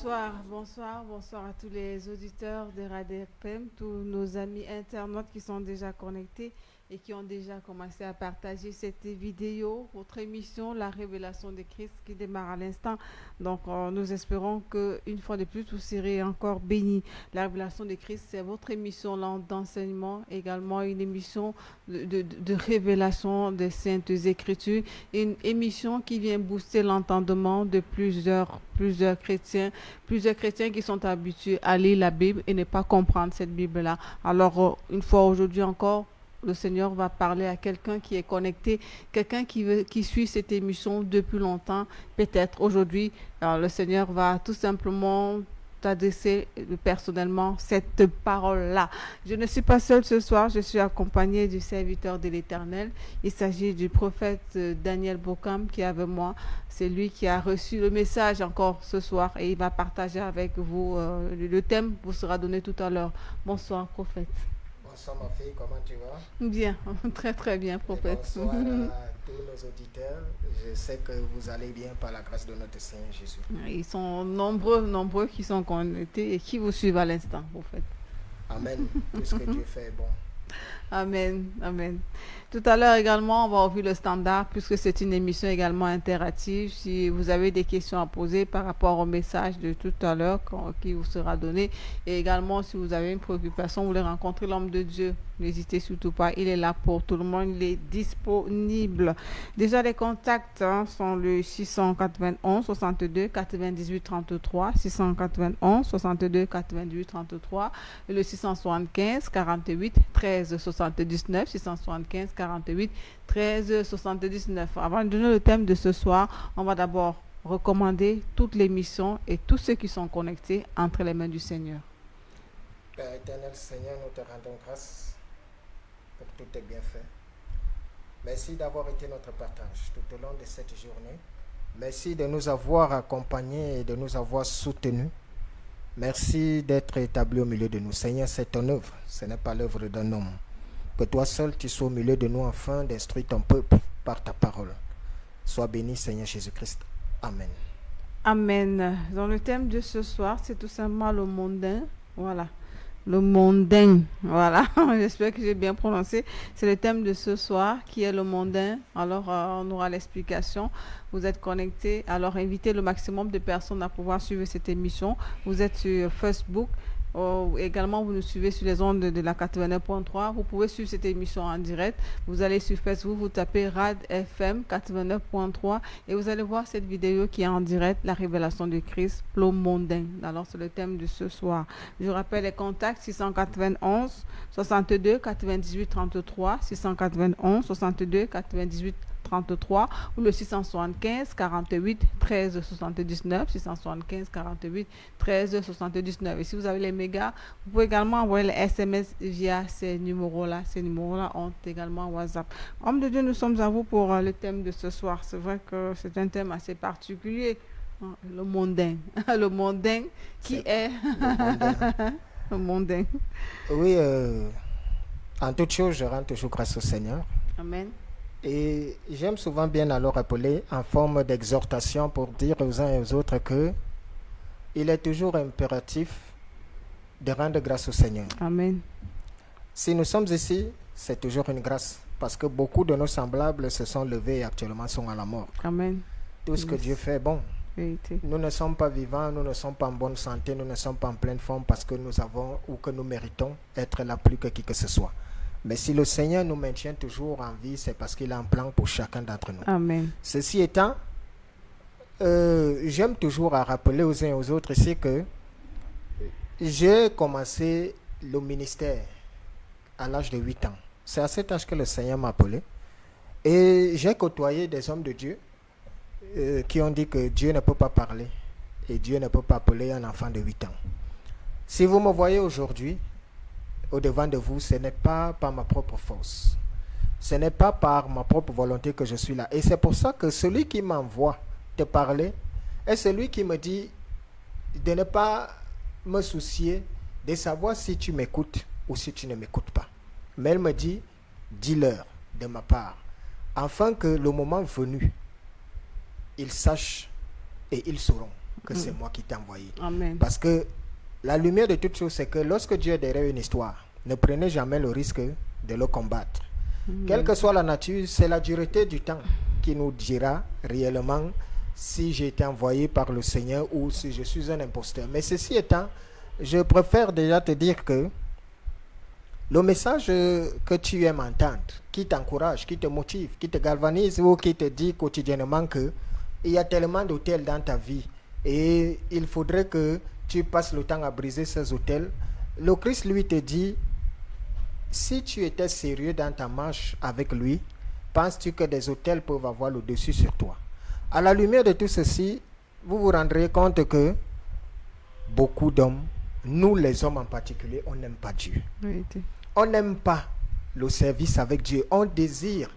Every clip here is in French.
Bonsoir à tous les auditeurs de Radio FM, tous nos amis internautes qui sont déjà connectés et qui ont déjà commencé à partager cette vidéo, votre émission, La Révélation de Christ qui démarre à l'instant. Donc, nous espérons que une fois de plus, vous serez encore bénis. La Révélation de Christ, c'est votre émission d'enseignement, également une émission de révélation des Saintes Écritures, une émission qui vient booster l'entendement de plusieurs chrétiens qui sont habitués à lire la Bible et ne pas comprendre cette Bible-là. Alors, une fois aujourd'hui encore, le Seigneur va parler à quelqu'un qui est connecté, quelqu'un qui suit cette émission depuis longtemps. Peut-être aujourd'hui, le Seigneur va tout simplement t'adresser personnellement cette parole-là. Je ne suis pas seule ce soir, je suis accompagnée du serviteur de l'Éternel. Il s'agit du prophète Daniel Bokam qui est avec moi. C'est lui qui a reçu le message encore ce soir et il va partager avec vous. Le thème vous sera donné tout à l'heure. Bonsoir, prophète. Bonsoir ma fille, comment tu vas? Bien, très très bien, prophète. Et bonsoir à tous nos auditeurs. Je sais que vous allez bien par la grâce de notre Seigneur Jésus. Ils sont nombreux qui sont connectés et qui vous suivent à l'instant, prophète. Amen. Tout ce que Dieu fait est bon. Amen, amen. Tout à l'heure également, on va ouvrir le standard puisque c'est une émission également interactive. Si vous avez des questions à poser par rapport au message de tout à l'heure qui vous sera donné et également si vous avez une préoccupation, vous voulez rencontrer l'homme de Dieu, n'hésitez surtout pas. Il est là pour tout le monde, il est disponible. Déjà, les contacts sont le 691 62 98 33, 691 62 98 33 et le 675 48 13 79, 675 48 13 79. Avant de donner le thème de ce soir, on va d'abord recommander toute l'émission et tous ceux qui sont connectés entre les mains du Seigneur. Père éternel, Seigneur, nous te rendons grâce pour tous tes bienfaits. Merci d'avoir été notre partage tout au long de cette journée. Merci de nous avoir accompagnés et de nous avoir soutenus. Merci d'être établi au milieu de nous. Seigneur, c'est ton œuvre, ce n'est pas l'œuvre d'un homme. Que toi seul, tu sois au milieu de nous afin d'instruire ton peuple par ta parole. Sois béni, Seigneur Jésus-Christ. Amen. Amen. Dans le thème de ce soir, c'est tout simplement le mondain. Voilà. Le mondain. Voilà. J'espère que j'ai bien prononcé. C'est le thème de ce soir qui est le mondain. Alors, on aura l'explication. Vous êtes connectés. Alors, invitez le maximum de personnes à pouvoir suivre cette émission. Vous êtes sur Facebook. Également, vous nous suivez sur les ondes de la 89.3. Vous pouvez suivre cette émission en direct. Vous allez sur Facebook, vous tapez Rad FM 89.3 et vous allez voir cette vidéo qui est en direct, la révélation de Christ, le mondain. Alors, c'est le thème de ce soir. Je rappelle les contacts 691 62 98 33, 691 62 98 33 ou le 675 48 13 79, 675 48 13 79. Et si vous avez les mégas, vous pouvez également envoyer les SMS via ces numéros-là. Ces numéros-là ont également WhatsApp. Homme de Dieu, nous sommes à vous pour le thème de ce soir. C'est vrai que c'est un thème assez particulier. Le mondain. Le mondain qui est... Le mondain. Oui, en toute chose, je rends toujours grâce au Seigneur. Amen. Et j'aime souvent bien alors rappeler en forme d'exhortation pour dire aux uns et aux autres que il est toujours impératif de rendre grâce au Seigneur. Amen. Si nous sommes ici, c'est toujours une grâce parce que beaucoup de nos semblables se sont levés et actuellement sont à la mort. Amen. Tout ce que Dieu fait est bon. Vérité. Nous ne sommes pas vivants, nous ne sommes pas en bonne santé, nous ne sommes pas en pleine forme parce que nous avons ou que nous méritons être là plus que qui que ce soit. Mais si le Seigneur nous maintient toujours en vie, c'est parce qu'il a un plan pour chacun d'entre nous. Amen. Ceci étant, j'aime toujours à rappeler aux uns et aux autres ici que j'ai commencé le ministère à l'âge de 8 ans. C'est à cet âge que le Seigneur m'a appelé. Et j'ai côtoyé des hommes de Dieu qui ont dit que Dieu ne peut pas parler et Dieu ne peut pas appeler un enfant de 8 ans. Si vous me voyez aujourd'hui, au-devant de vous, ce n'est pas par ma propre force. Ce n'est pas par ma propre volonté que je suis là. Et c'est pour ça que celui qui m'envoie te parler est celui qui me dit de ne pas me soucier de savoir si tu m'écoutes ou si tu ne m'écoutes pas. Mais elle me dit, dis-leur de ma part, afin que le moment venu, ils sachent et ils sauront que c'est moi qui t'ai envoyé. Amen. Parce que la lumière de toute chose, c'est que lorsque Dieu est derrière une histoire, ne prenez jamais le risque de le combattre. Quelle que soit la nature, c'est la dureté du temps qui nous dira réellement si j'ai été envoyé par le Seigneur ou si je suis un imposteur. Mais ceci étant, je préfère déjà te dire que le message que tu aimes entendre, qui t'encourage, qui te motive, qui te galvanise ou qui te dit quotidiennement que il y a tellement d'autels dans ta vie et il faudrait que tu passes le temps à briser ces autels. Le Christ lui te dit, si tu étais sérieux dans ta marche avec lui, penses-tu que des autels peuvent avoir le dessus sur toi? À la lumière de tout ceci, vous vous rendrez compte que beaucoup d'hommes, nous les hommes en particulier, on n'aime pas Dieu. Vérité. On n'aime pas le service avec Dieu. On désire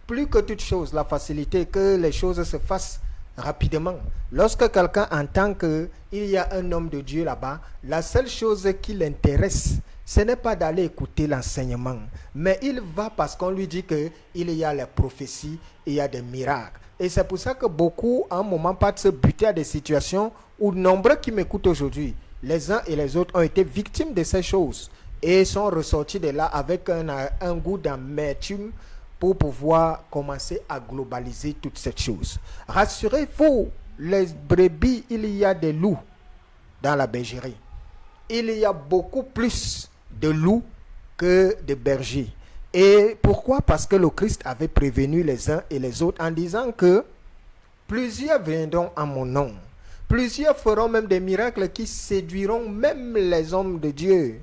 plus que toute chose la facilité, que les choses se fassent rapidement. Lorsque quelqu'un entend qu'il y a un homme de Dieu là-bas, la seule chose qui l'intéresse, ce n'est pas d'aller écouter l'enseignement, mais il va parce qu'on lui dit qu'il y a les prophéties, il y a des miracles. Et c'est pour ça que beaucoup, à un moment, partent se buter à des situations où nombreux qui m'écoutent aujourd'hui, les uns et les autres ont été victimes de ces choses et sont ressortis de là avec un goût d'amertume pour pouvoir commencer à globaliser toutes ces choses. Rassurez-vous, les brebis, il y a des loups dans la bergerie. Il y a beaucoup plus de loups que de bergers. Et pourquoi? Parce que le Christ avait prévenu les uns et les autres en disant que plusieurs viendront en mon nom. Plusieurs feront même des miracles qui séduiront même les hommes de Dieu.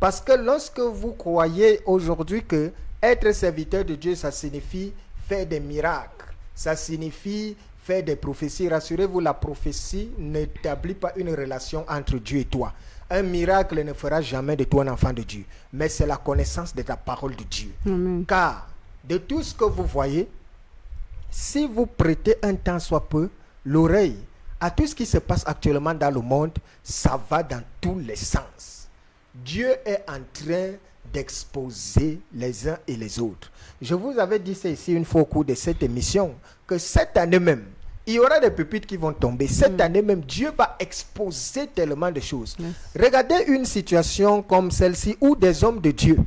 Parce que lorsque vous croyez aujourd'hui que être serviteur de Dieu, ça signifie faire des miracles, ça signifie faire des prophéties. Rassurez-vous, la prophétie n'établit pas une relation entre Dieu et toi. Un miracle ne fera jamais de toi un enfant de Dieu, mais c'est la connaissance de la parole de Dieu. Amen. Car de tout ce que vous voyez, si vous prêtez un temps soit peu l'oreille à tout ce qui se passe actuellement dans le monde, ça va dans tous les sens. Dieu est en train d'exposer les uns et les autres. Je vous avais dit ça ici une fois au cours de cette émission, que cette année même, il y aura des pépites qui vont tomber. Cette année même, Dieu va exposer tellement de choses. Yes. Regardez une situation comme celle-ci où des hommes de Dieu,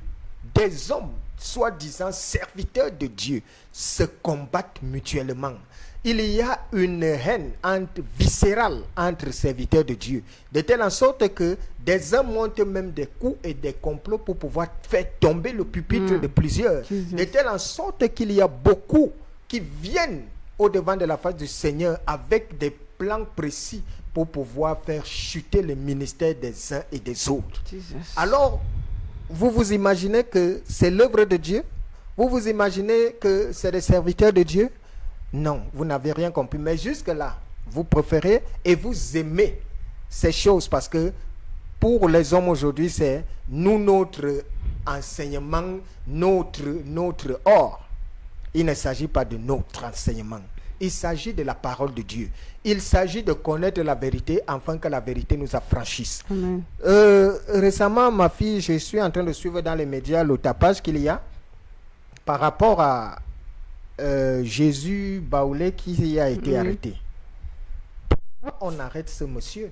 des hommes soi-disant serviteurs de Dieu, se combattent mutuellement. Il y a une haine viscérale entre serviteurs de Dieu, de telle en sorte que des hommes montent même des coups et des complots pour pouvoir faire tomber le pupitre de plusieurs, de telle en sorte qu'il y a beaucoup qui viennent au-devant de la face du Seigneur avec des plans précis pour pouvoir faire chuter le ministère des uns et des autres. Jesus. Alors, vous vous imaginez que c'est l'œuvre de Dieu? Vous vous imaginez que c'est des serviteurs de Dieu? Non, vous n'avez rien compris. Mais jusque-là, vous préférez et vous aimez ces choses parce que pour les hommes aujourd'hui, c'est nous, notre enseignement, notre or. Il ne s'agit pas de notre enseignement. Il s'agit de la parole de Dieu. Il s'agit de connaître la vérité afin que la vérité nous affranchisse. Amen. Récemment, ma fille, je suis en train de suivre dans les médias le tapage qu'il y a par rapport à Jésus Baoulé qui a été arrêté. Pourquoi on arrête ce monsieur?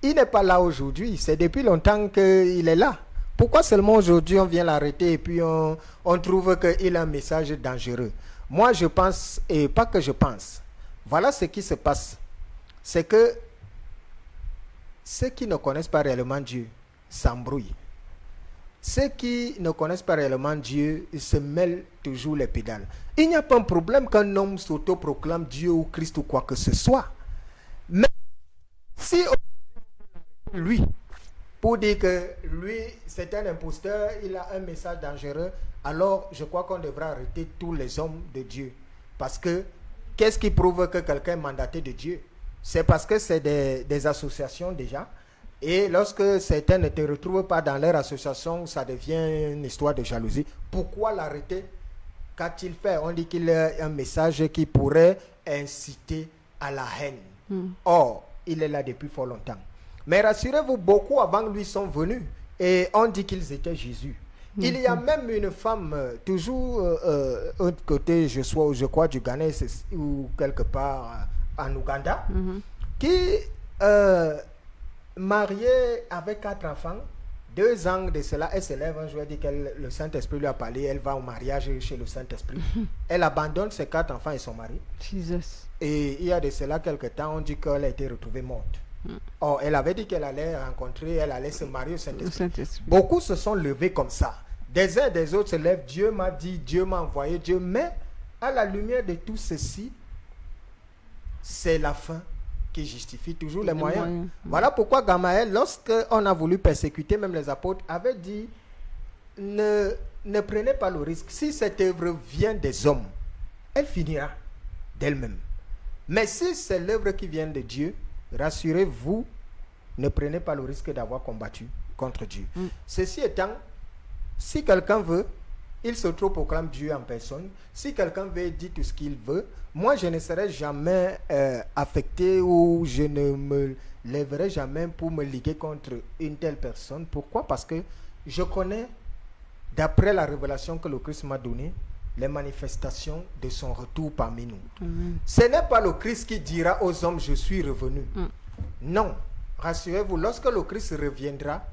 Il n'est pas là aujourd'hui. C'est depuis longtemps qu'il est là. Pourquoi seulement aujourd'hui on vient l'arrêter et puis on trouve qu'il a un message dangereux? Moi je pense, et pas que je pense, voilà ce qui se passe. C'est que ceux qui ne connaissent pas réellement Dieu s'embrouillent. Ceux qui ne connaissent pas réellement Dieu, ils se mêlent toujours les pédales. Il n'y a pas un problème qu'un homme s'autoproclame Dieu ou Christ ou quoi que ce soit. Mais si lui, pour dire que lui, c'est un imposteur, il a un message dangereux, alors je crois qu'on devrait arrêter tous les hommes de Dieu. Parce que, qu'est-ce qui prouve que quelqu'un est mandaté de Dieu? C'est parce que c'est des associations déjà. Et lorsque certains ne te retrouvent pas dans leur association, ça devient une histoire de jalousie. Pourquoi l'arrêter? Qu'a-t-il fait? On dit qu'il a un message qui pourrait inciter à la haine. Or, il est là depuis fort longtemps. Mais rassurez-vous, beaucoup avant lui sont venus. Et on dit qu'ils étaient Jésus. Il y a même une femme, toujours côté, je crois, du Ghana ou quelque part en Ouganda, qui mariée avec 4 enfants, 2 ans de cela, elle se lève un jour, elle dit que le Saint-Esprit lui a parlé, elle va au mariage chez le Saint-Esprit. Elle abandonne ses 4 enfants et son mari. Jesus. Et il y a de cela quelques temps, on dit qu'elle a été retrouvée morte. Or, elle avait dit qu'elle allait rencontrer, elle allait se marier au Saint-Esprit. Beaucoup se sont levés comme ça. Des uns et des autres se lèvent, Dieu m'a dit, Dieu m'a envoyé, Dieu. Mais à la lumière de tout ceci, c'est la fin qui justifie toujours les moyens. Voilà pourquoi Gamaël, lorsqu'on a voulu persécuter même les apôtres, avait dit, ne prenez pas le risque. Si cette œuvre vient des hommes, elle finira d'elle-même. Mais si c'est l'œuvre qui vient de Dieu, rassurez-vous, ne prenez pas le risque d'avoir combattu contre Dieu. Ceci étant, si quelqu'un veut, il s'auto-proclame Dieu en personne. Si quelqu'un veut, il dit tout ce qu'il veut. Moi, je ne serai jamais affecté ou je ne me lèverai jamais pour me liguer contre une telle personne. Pourquoi? Parce que je connais, d'après la révélation que le Christ m'a donnée, les manifestations de son retour parmi nous. Ce n'est pas le Christ qui dira aux hommes, je suis revenu. Non, rassurez-vous, lorsque le Christ reviendra,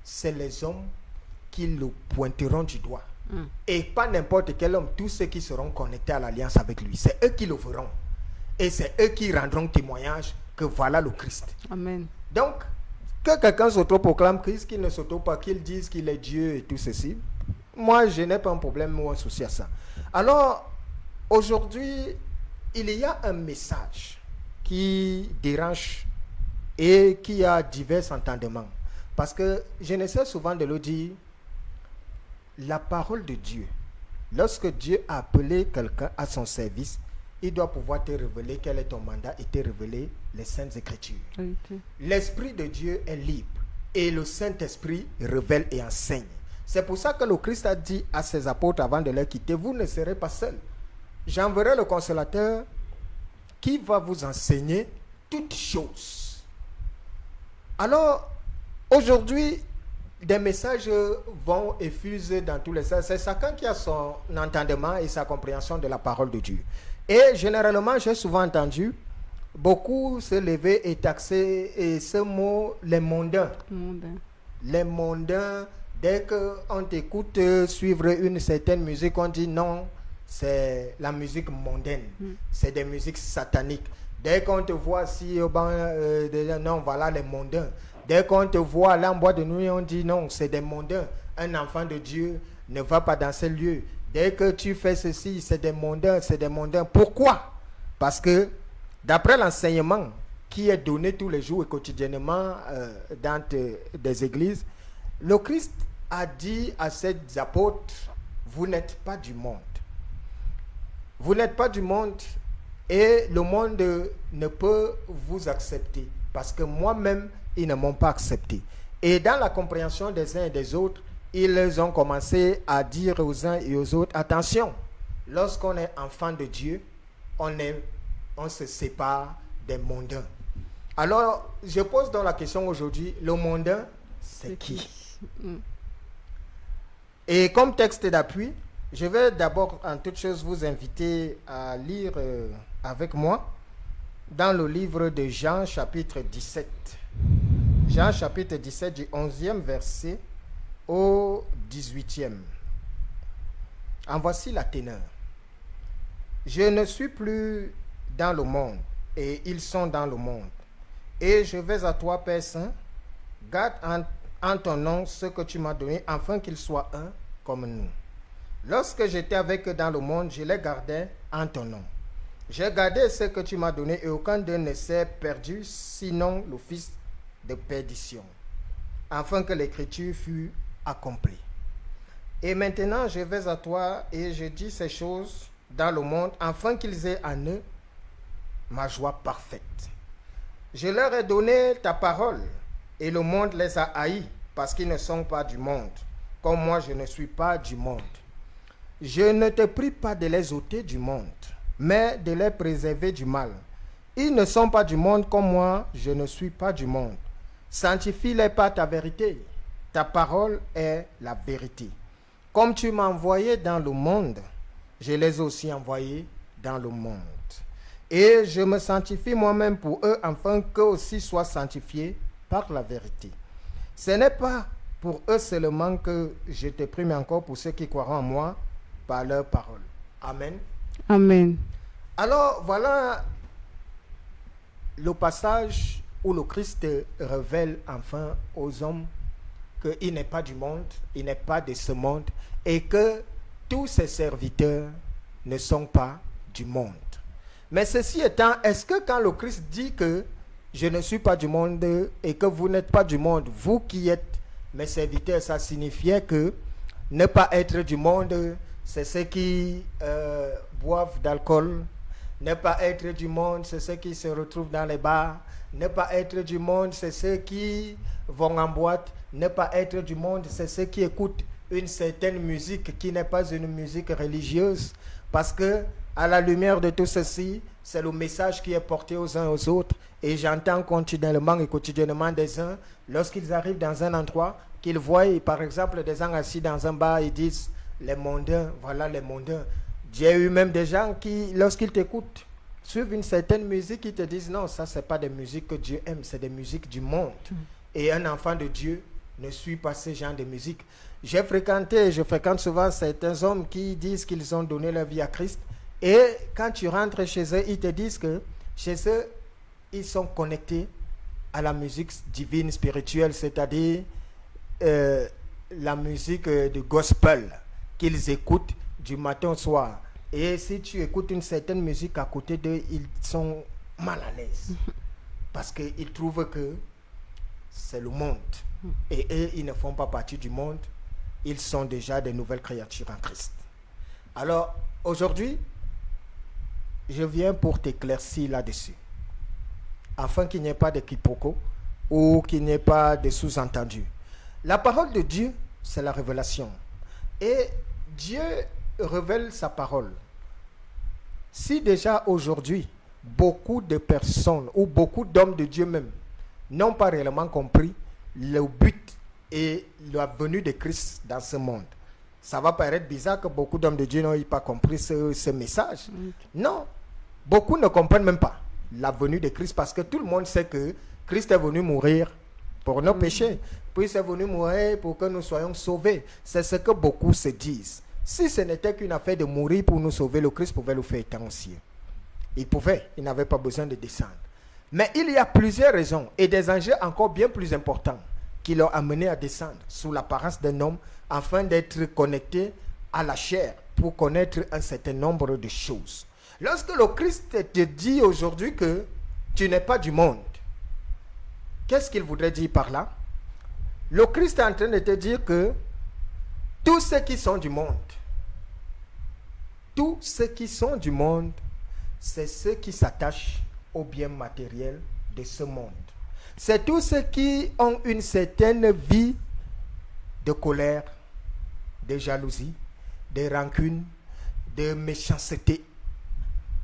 c'est les hommes qui le pointeront du doigt. Et pas n'importe quel homme, tous ceux qui seront connectés à l'alliance avec lui, c'est eux qui le feront. Et c'est eux qui rendront témoignage que voilà le Christ. Amen. Donc, que quelqu'un s'auto-proclame Christ, qu'il ne s'auto pas, qu'il dise qu'il est Dieu et tout ceci, moi, je n'ai pas un problème ou un souci à ça. Alors, aujourd'hui, il y a un message qui dérange et qui a divers entendements. Parce que je ne sais souvent de le dire, la parole de Dieu, lorsque Dieu a appelé quelqu'un à son service, il doit pouvoir te révéler quel est ton mandat et te révéler les Saintes Écritures. L'Esprit de Dieu est libre et le Saint-Esprit révèle et enseigne. C'est pour ça que le Christ a dit à ses apôtres avant de les quitter, vous ne serez pas seuls. J'enverrai le consolateur qui va vous enseigner toutes choses. Alors, aujourd'hui, des messages vont et fusent dans tous les sens. C'est chacun qui a son entendement et sa compréhension de la parole de Dieu. Et généralement, j'ai souvent entendu beaucoup se lever et taxer et ce mot, les mondains. Les mondains, dès qu'on t'écoute suivre une certaine musique, on dit non, c'est la musique mondaine. C'est des musiques sataniques. Dès qu'on te voit si non, voilà les mondains. Dès qu'on te voit là en boîte de nuit, on dit non, c'est des mondains. Un enfant de Dieu ne va pas dans ces lieux. Dès que tu fais ceci, c'est des mondains, c'est des mondains. Pourquoi? Parce que d'après l'enseignement qui est donné tous les jours et quotidiennement dans des églises, le Christ a dit à ses apôtres, vous n'êtes pas du monde. Vous n'êtes pas du monde et le monde ne peut vous accepter parce que moi-même, ils ne m'ont pas accepté. Et dans la compréhension des uns et des autres, ils ont commencé à dire aux uns et aux autres, attention, lorsqu'on est enfant de Dieu, on se sépare des mondains. Alors, je pose donc la question aujourd'hui, le mondain, c'est qui? Et comme texte d'appui, je vais d'abord, en toute chose, vous inviter à lire avec moi dans le livre de Jean, chapitre 17. Jean, chapitre 17, du 11e verset au 18e. En voici la teneur. Je ne suis plus dans le monde, et ils sont dans le monde. Et je vais à toi, Père Saint, garde en ton nom ce que tu m'as donné, afin qu'ils soient un comme nous. Lorsque j'étais avec eux dans le monde, je les gardais en ton nom. J'ai gardé ce que tu m'as donné, et aucun d'eux ne s'est perdu, sinon le fils de perdition, afin que l'écriture fût accomplie. Et maintenant, je vais à toi, et je dis ces choses dans le monde, afin qu'ils aient en eux ma joie parfaite. Je leur ai donné ta parole, et le monde les a haïs, parce qu'ils ne sont pas du monde, comme moi je ne suis pas du monde. Je ne te prie pas de les ôter du monde, mais de les préserver du mal. Ils ne sont pas du monde comme moi, je ne suis pas du monde. Sanctifie-les par ta vérité. Ta parole est la vérité. Comme tu m'as envoyé dans le monde, je les ai aussi envoyés dans le monde. Et je me sanctifie moi-même pour eux, afin qu'eux aussi soient sanctifiés par la vérité. Ce n'est pas pour eux seulement que je te prie, mais encore pour ceux qui croiront en moi par leur parole. Amen. Amen. Alors, voilà le passage où le Christ révèle enfin aux hommes qu'il n'est pas du monde, il n'est pas de ce monde, et que tous ses serviteurs ne sont pas du monde. Mais ceci étant, est-ce que quand le Christ dit que je ne suis pas du monde et que vous n'êtes pas du monde, vous qui êtes mes serviteurs, ça signifiait que ne pas être du monde, c'est ceux qui boivent d'alcool. Ne pas être du monde, c'est ceux qui se retrouvent dans les bars. Ne pas être du monde, c'est ceux qui vont en boîte. Ne pas être du monde, c'est ceux qui écoutent une certaine musique qui n'est pas une musique religieuse. Parce que, à la lumière de tout ceci, c'est le message qui est porté aux uns aux autres. Et j'entends continuellement et quotidiennement des uns, lorsqu'ils arrivent dans un endroit, qu'ils voient, par exemple, des gens assis dans un bar, ils disent, les mondains, voilà les mondains. J'ai eu même des gens qui, lorsqu'ils t'écoutent, suivent une certaine musique, ils te disent, non, ça, c'est pas des musiques que Dieu aime, c'est des musiques du monde. Et un enfant de Dieu ne suit pas ce genre de musique. Je fréquente souvent certains hommes qui disent qu'ils ont donné leur vie à Christ. Et quand tu rentres chez eux, ils te disent que chez eux, ils sont connectés à la musique divine, spirituelle, c'est-à-dire la musique du gospel qu'ils écoutent du matin au soir. Et si tu écoutes une certaine musique à côté d'eux, ils sont mal à l'aise. Parce qu'ils trouvent que c'est le monde. Et eux, ils ne font pas partie du monde. Ils sont déjà des nouvelles créatures en Christ. Alors, aujourd'hui, je viens pour t'éclaircir là-dessus. Afin qu'il n'y ait pas de quiproquo ou qu'il n'y ait pas de sous-entendu. La parole de Dieu, c'est la révélation. Et Dieu révèle sa parole. Si déjà aujourd'hui, beaucoup de personnes ou beaucoup d'hommes de Dieu même n'ont pas réellement compris le but et la venue de Christ dans ce monde, ça va paraître bizarre que beaucoup d'hommes de Dieu n'aient pas compris ce message. Non, beaucoup ne comprennent même pas la venue de Christ parce que tout le monde sait que Christ est venu mourir pour nos péchés, puis il est venu mourir pour que nous soyons sauvés. C'est ce que beaucoup se disent. Si ce n'était qu'une affaire de mourir pour nous sauver, le Christ pouvait le faire étant au ciel. Il pouvait, il n'avait pas besoin de descendre. Mais il y a plusieurs raisons et des enjeux encore bien plus importants qui l'ont amené à descendre sous l'apparence d'un homme afin d'être connecté à la chair pour connaître un certain nombre de choses. Lorsque le Christ te dit aujourd'hui que tu n'es pas du monde, qu'est-ce qu'il voudrait dire par là? Le Christ est en train de te dire que tous ceux qui sont du monde, c'est ceux qui s'attachent aux biens matériels de ce monde. C'est tous ceux qui ont une certaine vie de colère, de jalousie, de rancune, de méchanceté.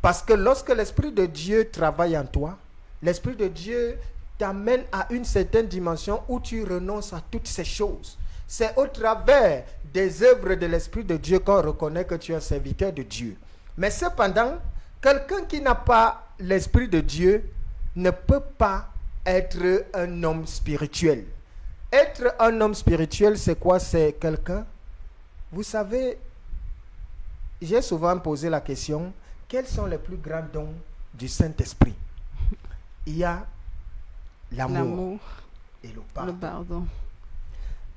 Parce que lorsque l'Esprit de Dieu travaille en toi, l'Esprit de Dieu t'amène à une certaine dimension où tu renonces à toutes ces choses. C'est au travers des œuvres de l'Esprit de Dieu qu'on reconnaît que tu es un serviteur de Dieu. Mais cependant, quelqu'un qui n'a pas l'Esprit de Dieu ne peut pas être un homme spirituel. Être un homme spirituel, c'est quoi? C'est quelqu'un... Vous savez, j'ai souvent posé la question, quels sont les plus grands dons du Saint-Esprit? Il y a l'amour et le pardon.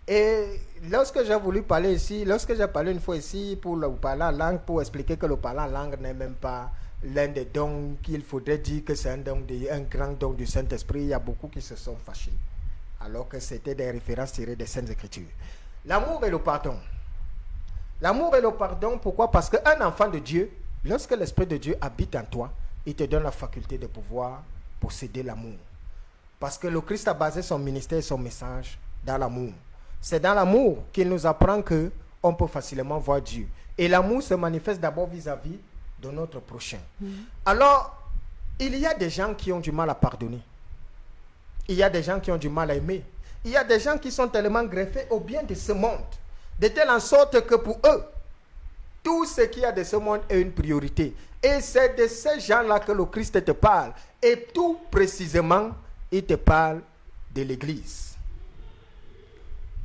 Et lorsque j'ai voulu parler ici, lorsque j'ai parlé une fois ici pour le parler en langue, pour expliquer que le parler en langue n'est même pas l'un des dons qu'il faudrait dire que c'est un grand don du Saint-Esprit, il y a beaucoup qui se sont fâchés. Alors que c'était des références tirées des Saintes Écritures. L'amour et le pardon. L'amour et le pardon, pourquoi? Parce qu'un enfant de Dieu, lorsque l'Esprit de Dieu habite en toi, il te donne la faculté de pouvoir posséder l'amour. Parce que le Christ a basé son ministère et son message dans l'amour. C'est dans l'amour qu'il nous apprend qu'on peut facilement voir Dieu. Et l'amour se manifeste d'abord vis-à-vis de notre prochain. Alors, il y a des gens qui ont du mal à pardonner. Il y a des gens qui ont du mal à aimer. Il y a des gens qui sont tellement greffés au bien de ce monde, de telle en sorte que pour eux, Tout ce qu'il y a de ce monde est une priorité. Et c'est de ces gens-là que le Christ te parle. Et tout précisément, il te parle de l'Église.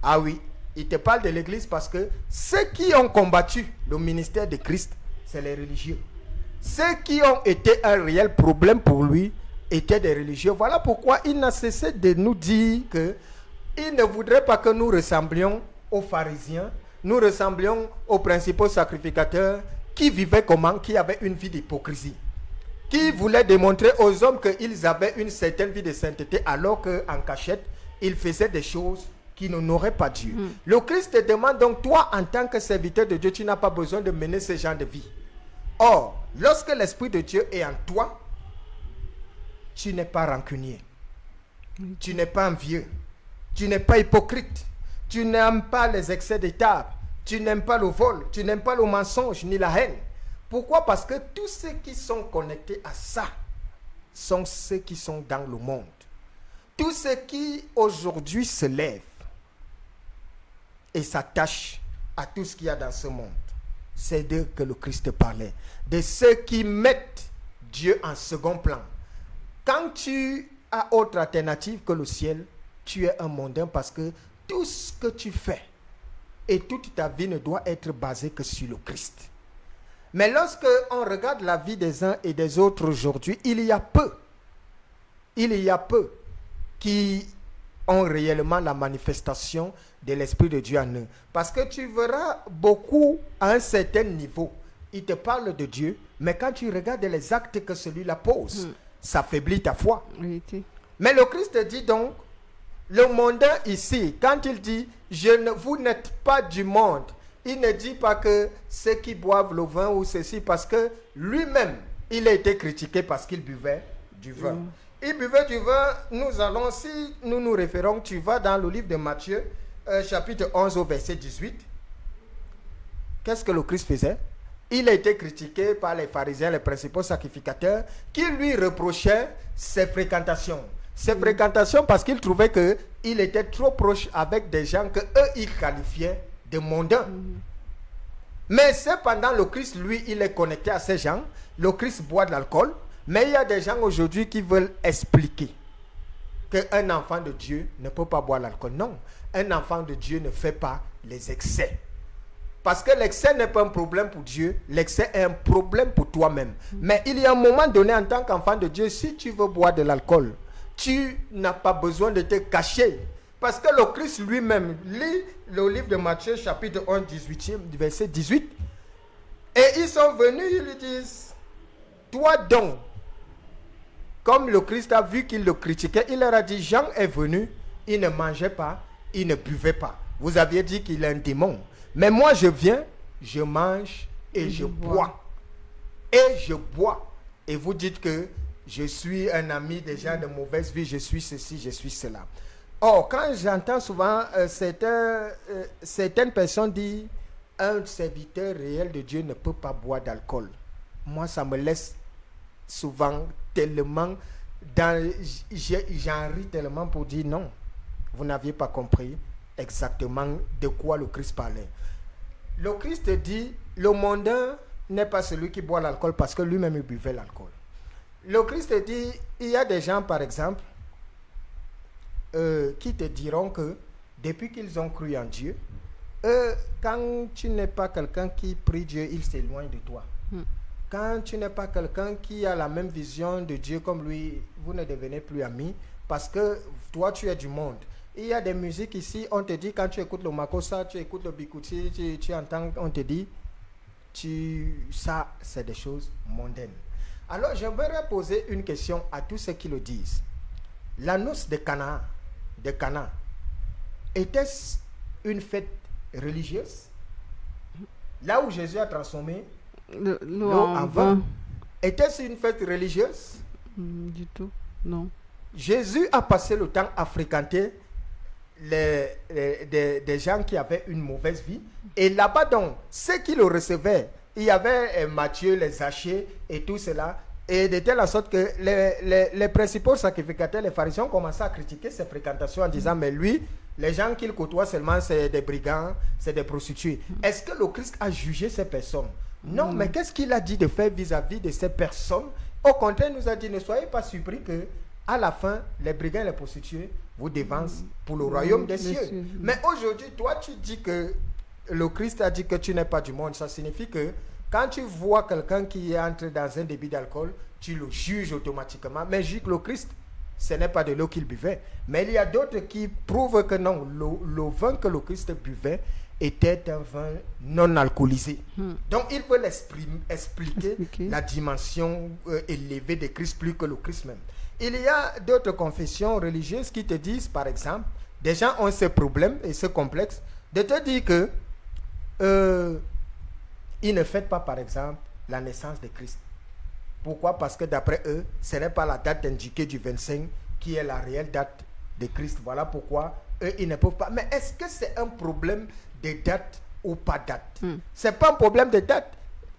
Ah oui, il te parle de l'Église parce que ceux qui ont combattu le ministère de Christ, c'est les religieux. Ceux qui ont été un réel problème pour lui étaient des religieux. Voilà pourquoi il n'a cessé de nous dire qu'il ne voudrait pas que nous ressemblions aux pharisiens, nous ressemblions aux principaux sacrificateurs qui vivaient comment, qui avaient une vie d'hypocrisie, qui voulaient démontrer aux hommes qu'ils avaient une certaine vie de sainteté alors qu'en cachette, ils faisaient des choses qui n'honoraient pas Dieu. Le Christ te demande donc, toi en tant que serviteur de Dieu, tu n'as pas besoin de mener ce genre de vie. Or, lorsque l'Esprit de Dieu est en toi, tu n'es pas rancunier, tu n'es pas envieux, tu n'es pas hypocrite, tu n'aimes pas les excès de table, tu n'aimes pas le vol, tu n'aimes pas le mensonge ni la haine. Pourquoi? Parce que tous ceux qui sont connectés à ça sont ceux qui sont dans le monde. Tous ceux qui aujourd'hui se lèvent et s'attachent à tout ce qu'il y a dans ce monde, c'est d'eux que le Christ parlait. De ceux qui mettent Dieu en second plan. Quand tu as autre alternative que le ciel, tu es un mondain parce que tout ce que tu fais et toute ta vie ne doit être basée que sur le Christ. Mais lorsque on regarde la vie des uns et des autres aujourd'hui, il y a peu qui ont réellement la manifestation de l'Esprit de Dieu en eux. Parce que tu verras beaucoup à un certain niveau, il te parle de Dieu, mais quand tu regardes les actes que celui-là pose, ça affaiblit ta foi. Oui. Mais le Christ dit donc, le mondain ici, quand il dit, vous n'êtes pas du monde, il ne dit pas que ceux qui boivent le vin ou ceci, parce que lui-même, il a été critiqué parce qu'il buvait du vin. Il buvait du vin, si nous nous référons, tu vas dans le livre de Matthieu, chapitre 11 au verset 18. Qu'est-ce que le Christ faisait? Il a été critiqué par les pharisiens, les principaux sacrificateurs, qui lui reprochaient ses fréquentations. Ses fréquentations parce qu'il trouvait qu'il était trop proche avec des gens qu'eux, ils qualifiaient de mondains. Mais cependant, le Christ, lui, il est connecté à ces gens. Le Christ boit de l'alcool. Mais il y a des gens aujourd'hui qui veulent expliquer qu'un enfant de Dieu ne peut pas boire l'alcool. Non, un enfant de Dieu ne fait pas les excès. Parce que l'excès n'est pas un problème pour Dieu, l'excès est un problème pour toi-même. Mais il y a un moment donné, en tant qu'enfant de Dieu, si tu veux boire de l'alcool, tu n'as pas besoin de te cacher. Parce que le Christ lui-même lit le livre de Matthieu, chapitre 11, 18, verset 18. Et ils sont venus, ils lui disent, toi donc, comme le Christ a vu qu'il le critiquait, il leur a dit, Jean est venu, il ne mangeait pas, il ne buvait pas. Vous aviez dit qu'il est un démon. Mais moi je viens, je mange et je bois. Et je bois. Et vous dites que je suis un ami des gens de mauvaise vie, je suis ceci, je suis cela. Or, quand j'entends souvent certaines personnes dire un serviteur réel de Dieu ne peut pas boire d'alcool, moi ça me laisse souvent tellement, j'en ris tellement pour dire non, vous n'aviez pas compris exactement de quoi le Christ parlait. Le Christ dit, le mondain n'est pas celui qui boit l'alcool parce que lui-même il buvait l'alcool. Le Christ dit, il y a des gens par exemple qui te diront que depuis qu'ils ont cru en Dieu, quand tu n'es pas quelqu'un qui prie Dieu, il s'éloigne de toi. Quand tu n'es pas quelqu'un qui a la même vision de Dieu comme lui, vous ne devenez plus amis parce que toi tu es du monde. Il y a des musiques ici, on te dit quand tu écoutes le makossa, tu écoutes le bikuti, tu entends, on te dit, ça c'est des choses mondaines. Alors j'aimerais poser une question à tous ceux qui le disent. La noce de Cana, était-ce une fête religieuse? Là où Jésus a transformé l'eau en vin, était-ce une fête religieuse? Du tout, non. Jésus a passé le temps à fréquenter des gens qui avaient une mauvaise vie. Et là-bas donc, ceux qui le recevaient, il y avait Matthieu, les Zachée et tout cela, Et de telle sorte que les principaux sacrificateurs, les pharisiens, ont commencé à critiquer ses fréquentations en disant, mais lui, les gens qu'il côtoie seulement, c'est des brigands, c'est des prostituées. Est-ce que le Christ a jugé ces personnes? Non, mais qu'est-ce qu'il a dit de faire vis-à-vis de ces personnes? Au contraire, il nous a dit, ne soyez pas surpris que à la fin, les brigands et les prostituées vous dévancent pour le royaume des cieux. Mais aujourd'hui, toi, tu dis que le Christ a dit que tu n'es pas du monde. Ça signifie que quand tu vois quelqu'un qui entre dans un débit d'alcool, tu le juges automatiquement. Mais je dis que le Christ, ce n'est pas de l'eau qu'il buvait. Mais il y a d'autres qui prouvent que non, le vin que le Christ buvait était un vin non alcoolisé. Donc il veut expliquer la dimension élevée de Christ plus que le Christ même. Il y a d'autres confessions religieuses qui te disent, par exemple, des gens ont ce problème et ce complexe de te dire que ils ne fêtent pas, par exemple, la naissance de Christ. Pourquoi? Parce que d'après eux, ce n'est pas la date indiquée du 25 qui est la réelle date de Christ. Voilà pourquoi eux, ils ne peuvent pas. Mais est-ce que c'est un problème de date ou pas date? Ce n'est pas un problème de date.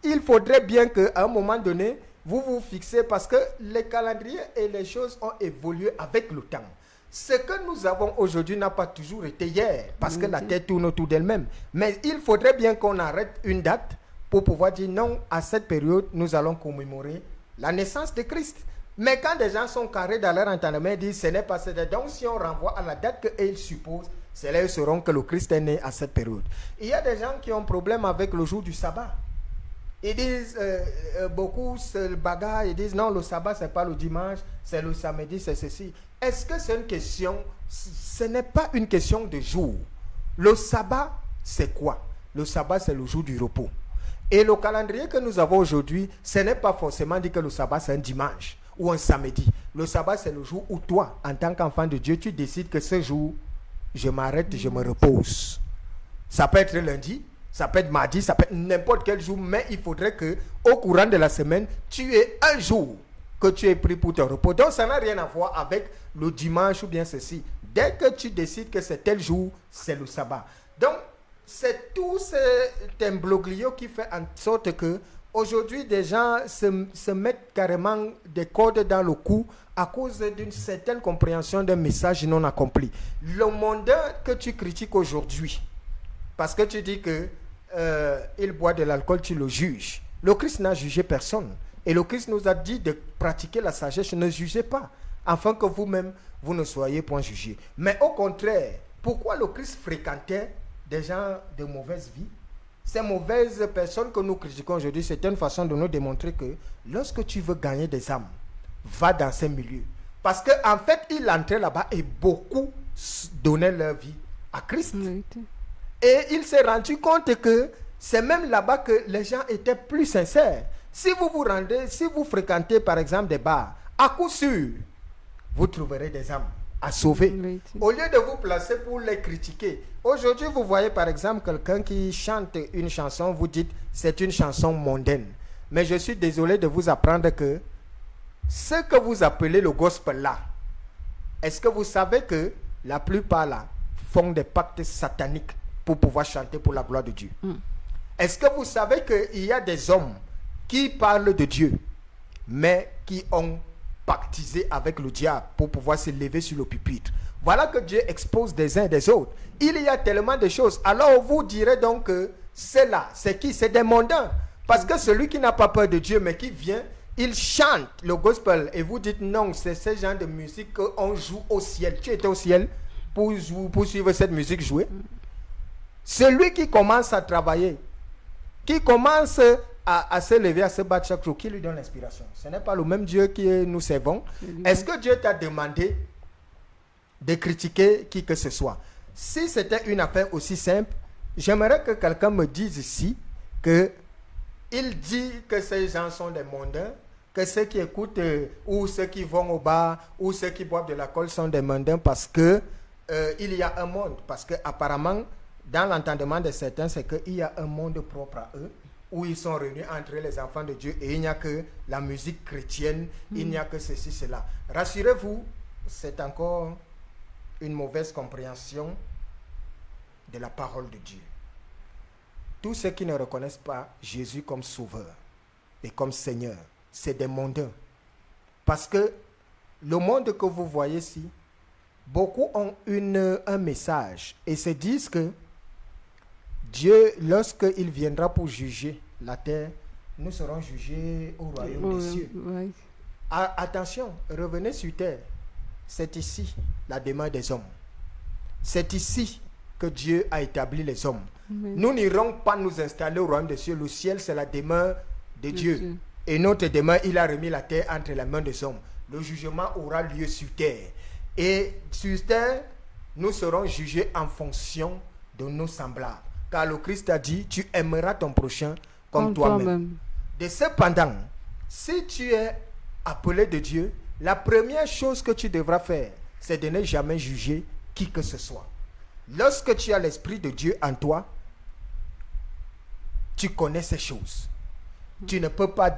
Il faudrait bien qu'à un moment donné, vous vous fixez, parce que les calendriers et les choses ont évolué avec le temps. Ce que nous avons aujourd'hui n'a pas toujours été hier, parce que la Terre tourne autour d'elle-même. Mais il faudrait bien qu'on arrête une date pour pouvoir dire non, à cette période, nous allons commémorer la naissance de Christ. Mais quand des gens sont carrés dans leur entendement, ils disent ce n'est pas cette date. Donc si on renvoie à la date qu'ils supposent, c'est là ils sauront que le Christ est né à cette période. Il y a des gens qui ont problème avec le jour du sabbat. Ils disent, beaucoup se bagarrent, ils disent non, le sabbat c'est pas le dimanche, c'est le samedi, c'est ceci. Est-ce que c'est une question? Ce n'est pas une question de jour. Le sabbat, c'est quoi? Le sabbat, c'est le jour du repos. Et le calendrier que nous avons aujourd'hui, ce n'est pas forcément dit que le sabbat, c'est un dimanche ou un samedi. Le sabbat, c'est le jour où toi, en tant qu'enfant de Dieu, tu décides que ce jour, je m'arrête, je me repose. Ça peut être lundi, ça peut être mardi, ça peut être n'importe quel jour, mais il faudrait que, au courant de la semaine, tu aies un jour que tu aies pris pour ton repos. Donc, ça n'a rien à voir avec le dimanche ou bien ceci. Dès que tu décides que c'est tel jour, c'est le sabbat. Donc, c'est tout cet imbroglio qui fait en sorte que aujourd'hui, des gens se mettent carrément des cordes dans le cou à cause d'une certaine compréhension d'un message non accompli. Le mondain que tu critiques aujourd'hui, parce que tu dis que il boit de l'alcool, tu le juges. Le Christ n'a jugé personne. Et le Christ nous a dit de pratiquer la sagesse, ne jugez pas, afin que vous-même, vous ne soyez point jugés. Mais au contraire, pourquoi le Christ fréquentait des gens de mauvaise vie? Ces mauvaises personnes que nous critiquons aujourd'hui, c'est une façon de nous démontrer que lorsque tu veux gagner des âmes, va dans ces milieux. Parce qu'en fait, ils entraient là-bas et beaucoup donnaient leur vie à Christ. Et il s'est rendu compte que c'est même là-bas que les gens étaient plus sincères. Si vous vous rendez, si vous fréquentez par exemple des bars, à coup sûr, vous trouverez des âmes à sauver. Au lieu de vous placer pour les critiquer. Aujourd'hui, vous voyez par exemple quelqu'un qui chante une chanson, vous dites c'est une chanson mondaine. Mais je suis désolé de vous apprendre que ce que vous appelez le gospel là, est-ce que vous savez que la plupart là font des pactes sataniques pour pouvoir chanter pour la gloire de Dieu? Est-ce que vous savez qu'il y a des hommes qui parlent de Dieu, mais qui ont pactisé avec le diable pour pouvoir se lever sur le pupitre? Voilà que Dieu expose des uns et des autres. Il y a tellement de choses. Alors vous direz donc que c'est là, c'est qui? C'est des mondains. Parce que celui qui n'a pas peur de Dieu, mais qui vient, il chante le gospel. Et vous dites non, c'est ce genre de musique qu'on joue au ciel. Tu étais au ciel pour suivre cette musique jouée? Celui qui commence à travailler, qui commence à se lever, à se battre chaque jour, qui lui donne l'inspiration? Ce n'est pas le même Dieu que nous servons. Est-ce que Dieu t'a demandé de critiquer qui que ce soit? Si c'était une affaire aussi simple, j'aimerais que quelqu'un me dise ici que il dit que ces gens sont des mondains, que ceux qui écoutent ou ceux qui vont au bar ou ceux qui boivent de l'alcool sont des mondains parce que il y a un monde. Parce que apparemment, dans l'entendement de certains, c'est qu'il y a un monde propre à eux où ils sont réunis entre les enfants de Dieu et il n'y a que la musique chrétienne, il n'y a que ceci, cela. Rassurez-vous, c'est encore une mauvaise compréhension de la parole de Dieu. Tous ceux qui ne reconnaissent pas Jésus comme sauveur et comme Seigneur, c'est des mondains. Parce que le monde que vous voyez ici, beaucoup ont un message et se disent que Dieu, lorsqu'il viendra pour juger la terre, nous serons jugés au royaume des cieux. Oui. Attention, revenez sur terre. C'est ici la demeure des hommes. C'est ici que Dieu a établi les hommes. Amen. Nous n'irons pas nous installer au royaume des cieux. Le ciel, c'est la demeure de Dieu. Et notre demeure, il a remis la terre entre les mains des hommes. Le jugement aura lieu sur terre. Et sur terre, nous serons jugés en fonction de nos semblables. Car le Christ a dit, tu aimeras ton prochain comme toi-même. De cependant, si tu es appelé de Dieu, la première chose que tu devras faire, c'est de ne jamais juger qui que ce soit. Lorsque tu as l'Esprit de Dieu en toi, tu connais ces choses. Tu ne peux pas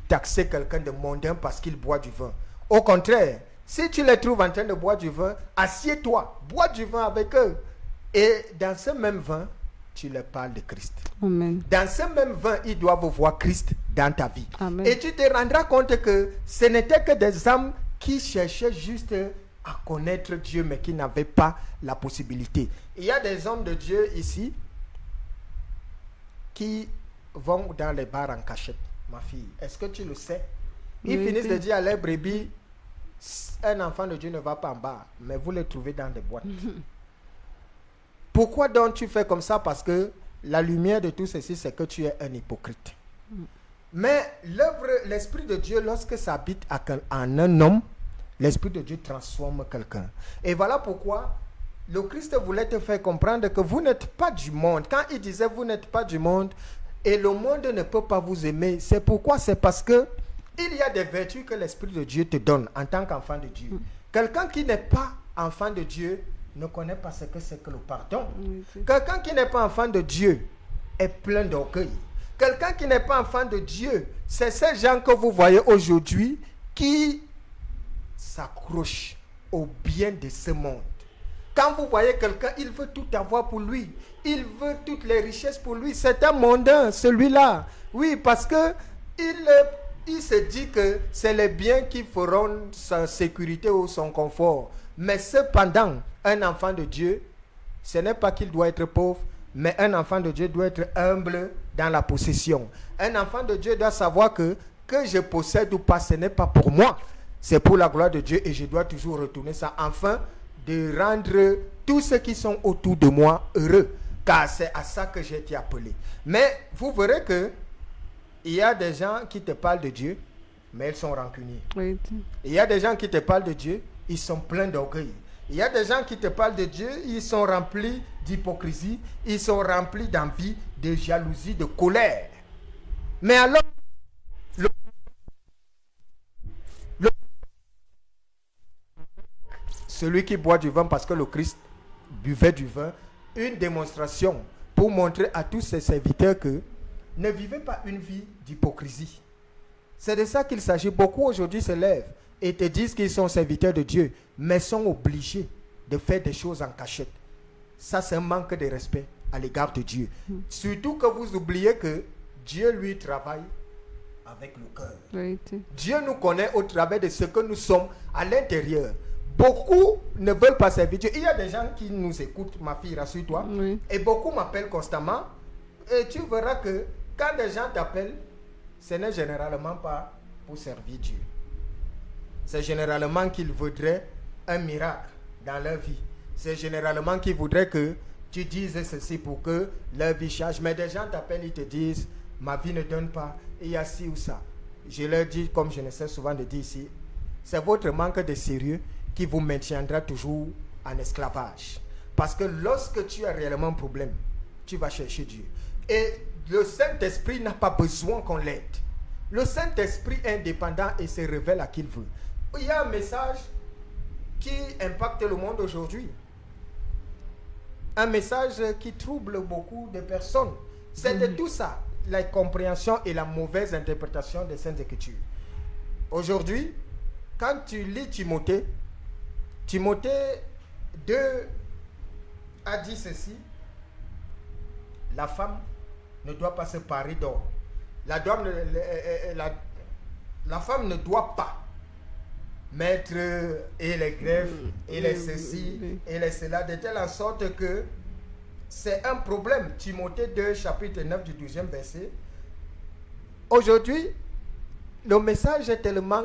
taxer quelqu'un de mondain parce qu'il boit du vin. Au contraire, si tu les trouves en train de boire du vin, assieds-toi, bois du vin avec eux. Et dans ce même vin, tu leur parles de Christ. Amen. Dans ce même vin, ils doivent voir Christ dans ta vie. Amen. Et tu te rendras compte que ce n'était que des âmes qui cherchaient juste à connaître Dieu, mais qui n'avaient pas la possibilité. Il y a des hommes de Dieu ici qui vont dans les bars en cachette, ma fille. Est-ce que tu le sais? Ils finissent de dire à leurs brebis, un enfant de Dieu ne va pas en bar, mais vous les trouvez dans des boîtes. Pourquoi donc tu fais comme ça? Parce que la lumière de tout ceci, c'est que tu es un hypocrite. Mais l'Esprit de Dieu, lorsque ça habite en un homme, l'Esprit de Dieu transforme quelqu'un. Et voilà pourquoi le Christ voulait te faire comprendre que vous n'êtes pas du monde. Quand il disait vous n'êtes pas du monde, et le monde ne peut pas vous aimer, c'est pourquoi? C'est parce que il y a des vertus que l'Esprit de Dieu te donne en tant qu'enfant de Dieu. Quelqu'un qui n'est pas enfant de Dieu ne connaît pas ce que c'est que le pardon. Quelqu'un qui n'est pas enfant de Dieu est plein d'orgueil. Quelqu'un qui n'est pas enfant de Dieu, c'est ces gens que vous voyez aujourd'hui qui s'accrochent au bien de ce monde. Quand vous voyez quelqu'un, il veut tout avoir pour lui. Il veut toutes les richesses pour lui. C'est un mondain, celui-là. Oui, parce que il se dit que c'est les biens qui feront sa sécurité ou son confort. Mais cependant, un enfant de Dieu, ce n'est pas qu'il doit être pauvre, mais un enfant de Dieu doit être humble dans la possession. Un enfant de Dieu doit savoir que je possède ou pas, ce n'est pas pour moi. C'est pour la gloire de Dieu et je dois toujours retourner ça afin de rendre tous ceux qui sont autour de moi heureux. Car c'est à ça que j'ai été appelé. Mais vous verrez que il y a des gens qui te parlent de Dieu, mais ils sont rancuniers. Oui. Il y a des gens qui te parlent de Dieu, ils sont pleins d'orgueil. Il y a des gens qui te parlent de Dieu, ils sont remplis d'hypocrisie, ils sont remplis d'envie, de jalousie, de colère. Mais alors, celui qui boit du vin parce que le Christ buvait du vin, une démonstration pour montrer à tous ses serviteurs que ne vivez pas une vie d'hypocrisie. C'est de ça qu'il s'agit. Beaucoup aujourd'hui se lèvent et te disent qu'ils sont serviteurs de Dieu, mais sont obligés de faire des choses en cachette. Ça, c'est un manque de respect à l'égard de Dieu. Surtout que vous oubliez que Dieu, lui, travaille avec le cœur. Oui. Dieu nous connaît au travers de ce que nous sommes à l'intérieur. Beaucoup ne veulent pas servir Dieu. Il y a des gens qui nous écoutent, ma fille, rassure-toi. Oui. Et beaucoup m'appellent constamment. Et tu verras que quand des gens t'appellent, ce n'est généralement pas pour servir Dieu. C'est généralement qu'ils voudraient un miracle dans leur vie. C'est généralement qu'ils voudraient que tu dises ceci pour que leur vie change. Mais des gens t'appellent, ils te disent, ma vie ne donne pas, il y a ci ou ça. Je leur dis, comme je ne sais souvent de dire ici, c'est votre manque de sérieux qui vous maintiendra toujours en esclavage. Parce que lorsque tu as réellement un problème, tu vas chercher Dieu. Et le Saint-Esprit n'a pas besoin qu'on l'aide. Le Saint-Esprit est indépendant et se révèle à qui il veut. Il y a un message qui impacte le monde aujourd'hui. Un message qui trouble beaucoup de personnes. C'est de tout ça, la compréhension et la mauvaise interprétation des Saintes Écritures. Aujourd'hui, quand tu lis Timothée, Timothée 2 a dit ceci: la femme ne doit pas se parer d'or. la femme ne doit pas mettre et les greffes, et les ceci, et les cela, de telle sorte que c'est un problème. Timothée 2, chapitre 9 du 12e verset. Aujourd'hui, le message est tellement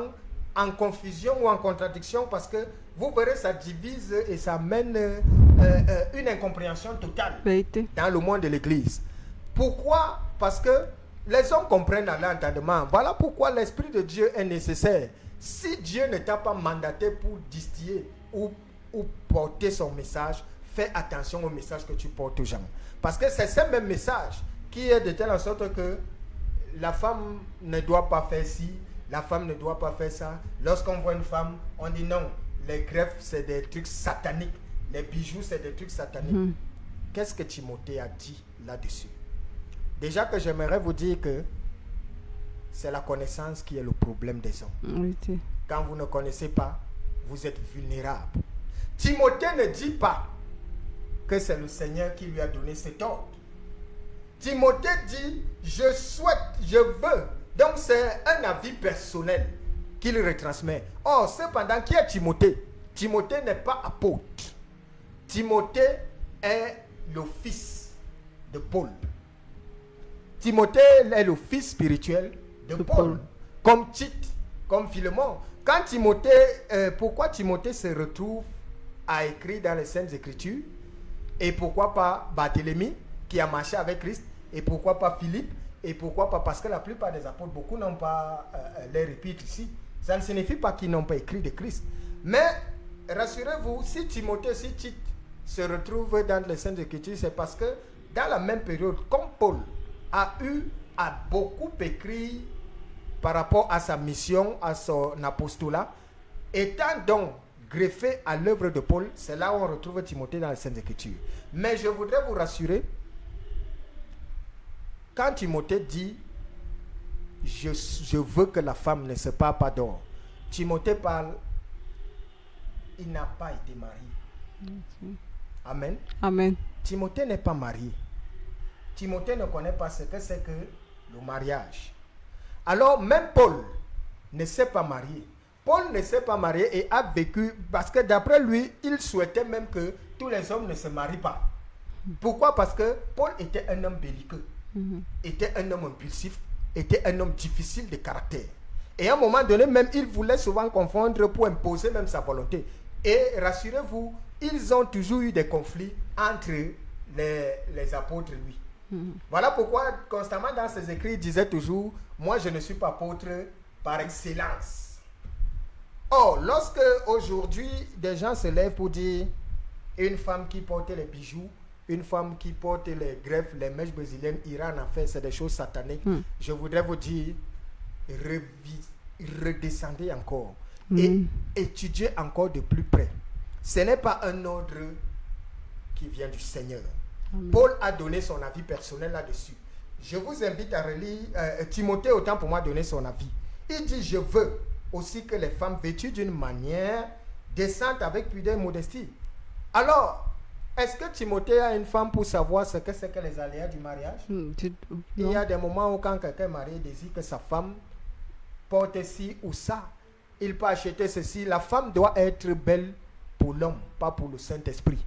en confusion ou en contradiction parce que vous verrez, ça divise et ça mène une incompréhension totale dans le monde de l'église. Pourquoi? Parce que les hommes comprennent à l'entendement. Voilà pourquoi l'Esprit de Dieu est nécessaire. Si Dieu ne t'a pas mandaté pour distiller ou porter son message, fais attention au message que tu portes aux gens. Parce que c'est ce même message qui est de telle sorte que la femme ne doit pas faire ci, la femme ne doit pas faire ça. Lorsqu'on voit une femme, on dit non, les greffes c'est des trucs sataniques, les bijoux c'est des trucs sataniques. Qu'est-ce que Timothée a dit là-dessus? Déjà que j'aimerais vous dire que c'est la connaissance qui est le problème des hommes. Quand vous ne connaissez pas, vous êtes vulnérable. Timothée ne dit pas que c'est le Seigneur qui lui a donné cet ordre. Timothée dit, je souhaite, je veux. Donc c'est un avis personnel qu'il retransmet. Or, cependant, qui est Timothée? Timothée n'est pas apôtre. Timothée est le fils de Paul. Timothée est le fils spirituel de Paul. Comme Tite, comme Philémon. Quand Timothée, pourquoi Timothée se retrouve à écrire dans les Saintes Écritures? Et pourquoi pas Barthélemy, qui a marché avec Christ? Et pourquoi pas Philippe? Et pourquoi pas? Parce que la plupart des apôtres, beaucoup n'ont pas les épîtres ici. Ça ne signifie pas qu'ils n'ont pas écrit de Christ. Mais rassurez-vous, si Timothée, si Tite se retrouvent dans les Saintes Écritures, c'est parce que dans la même période, comme Paul a beaucoup écrit par rapport à sa mission, à son apostolat, étant donc greffé à l'œuvre de Paul, c'est là où on retrouve Timothée dans les Saintes Écritures. Mais je voudrais vous rassurer, quand Timothée dit je veux que la femme ne se parle pas d'or, Timothée parle, il n'a pas été marié. Amen. Amen. Timothée n'est pas marié. Timothée ne connaît pas ce que c'est que le mariage. Alors même Paul ne s'est pas marié. Paul ne s'est pas marié et a vécu, parce que d'après lui, il souhaitait même que tous les hommes ne se marient pas. Pourquoi? Parce que Paul était un homme belliqueux, était un homme impulsif, était un homme difficile de caractère. Et à un moment donné, même il voulait souvent confondre pour imposer même sa volonté. Et rassurez-vous, ils ont toujours eu des conflits entre les apôtres, lui. Voilà pourquoi constamment dans ses écrits, il disait toujours, moi je ne suis pas apôtre par excellence. Or, lorsque aujourd'hui des gens se lèvent pour dire une femme qui porte les bijoux, une femme qui porte les greffes, les mèches brésiliennes ira en enfer, c'est des choses sataniques, je voudrais vous dire, redescendez encore et étudiez encore de plus près. Ce n'est pas un ordre qui vient du Seigneur. Paul a donné son avis personnel là-dessus. Je vous invite à relire Timothée, autant pour moi donner son avis. Il dit, je veux aussi que les femmes vêtues d'une manière décente avec pudeur et modestie. Alors, est-ce que Timothée a une femme pour savoir ce que c'est que les aléas du mariage? Il y a des moments où quand quelqu'un est marié, désire que sa femme porte ci ou ça. Il peut acheter ceci. La femme doit être belle pour l'homme, pas pour le Saint-Esprit.